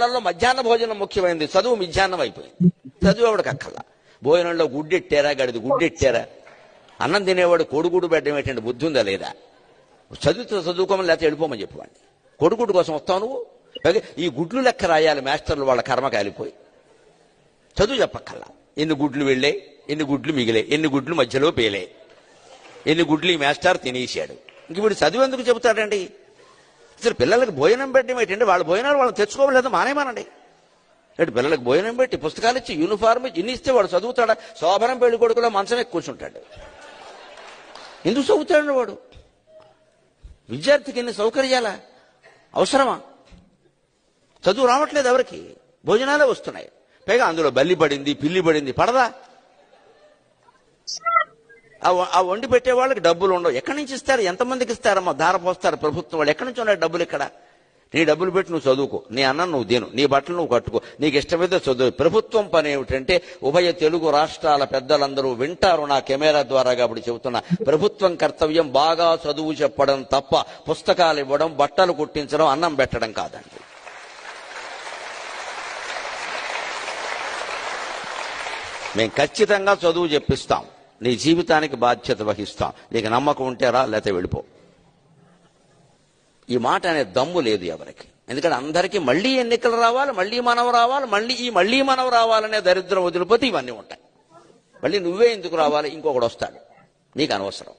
వాళ్ళలో మధ్యాహ్న భోజనం ముఖ్యమైనది, చదువు మిధ్యాహ్నం అయిపోయింది. చదువు ఎవడికి అక్కల్లా. భోజనంలో గుడ్డెట్టారా, గడిది గుడ్డెట్టారా, అన్నం తినేవాడు కోడిగుడ్డు పెట్టడం ఏంటంటే బుద్ధి ఉందా లేదా? చదువుకోమని లేకపోతే వెళ్ళిపోమని చెప్పేవాడిని. కోడిగుడ్డు కోసం వస్తావు నువ్వు? ఈ గుడ్లు లెక్క రాయాలి మాస్టర్లు, వాళ్ళ కర్మ కాలిపోయి. చదువు చెప్పక్కల్లా. ఎన్ని గుడ్లు వెళ్ళాయి, ఎన్ని గుడ్లు మిగిలే, ఎన్ని గుడ్లు మధ్యలో పేలే, ఎన్ని గుడ్లు ఈ మాస్టర్ తినేసాడు. ఇంక వీడు చదువు ఎందుకు చెబుతాడండి? అసలు పిల్లలకి భోజనం పెట్టడం ఏంటంటే వాళ్ళ భోజనాలు వాళ్ళు తెచ్చుకోవలేదు, మానేమానండి. అంటే పిల్లలకు భోజనం పెట్టి పుస్తకాలు ఇచ్చి యూనిఫార్మ్ ఇచ్చి ఇన్ని ఇస్తే వాడు చదువుతాడా? శోభనం పెళ్లి కొడుకులో మంచం ఎక్కి కూర్చుంటాడు. ఎందుకు చదువుతాడు వాడు? విద్యార్థికి ఎన్ని సౌకర్యాలా అవసరమా? చదువు రావట్లేదు ఎవరికి, భోజనాలే వస్తున్నాయి. పైగా అందులో బల్లి పడింది, పిల్లి పడింది, పడదా? ఆ వండి పెట్టే వాళ్ళకి డబ్బులు ఉండవు. ఎక్కడి నుంచి ఇస్తారు? ఎంతమందికి ఇస్తారమ్మా? ధార పోస్తారు ప్రభుత్వం వాళ్ళు. ఎక్కడి నుంచి ఉన్నాయి డబ్బులు? ఇక్కడ నీ డబ్బులు పెట్టి నువ్వు చదువుకో, నీ అన్నం నువ్వు తిను, నీ బట్టలు నువ్వు కట్టుకో, నీకు ఇష్టమైతే చదువు. ప్రభుత్వం పని ఏమిటంటే, ఉభయ తెలుగు రాష్ట్రాల పెద్దలందరూ వింటారు నా కెమెరా ద్వారా కాబట్టి చెబుతున్నా, ప్రభుత్వం కర్తవ్యం బాగా చదువు చెప్పడం తప్ప పుస్తకాలు ఇవ్వడం, బట్టలు కుట్టించడం, అన్నం పెట్టడం కాదండి. మేము ఖచ్చితంగా చదువు చెప్పిస్తాం, నీ జీవితానికి బాధ్యత వహిస్తాం. నీకు నమ్మకం ఉంటే రా, లేకపోతే వెళ్ళిపో. ఈ మాట అనే దమ్ము లేదు ఎవరికి. ఎందుకంటే అందరికీ మళ్లీ ఎన్నికలు రావాలి, మళ్లీ మనం రావాలి, మళ్లీ మనం రావాలనే దరిద్రం వదిలిపోతే ఇవన్నీ ఉంటాయి. మళ్ళీ నువ్వే ఎందుకు రావాలి? ఇంకొకడు వస్తాడు, నీకు అనవసరం.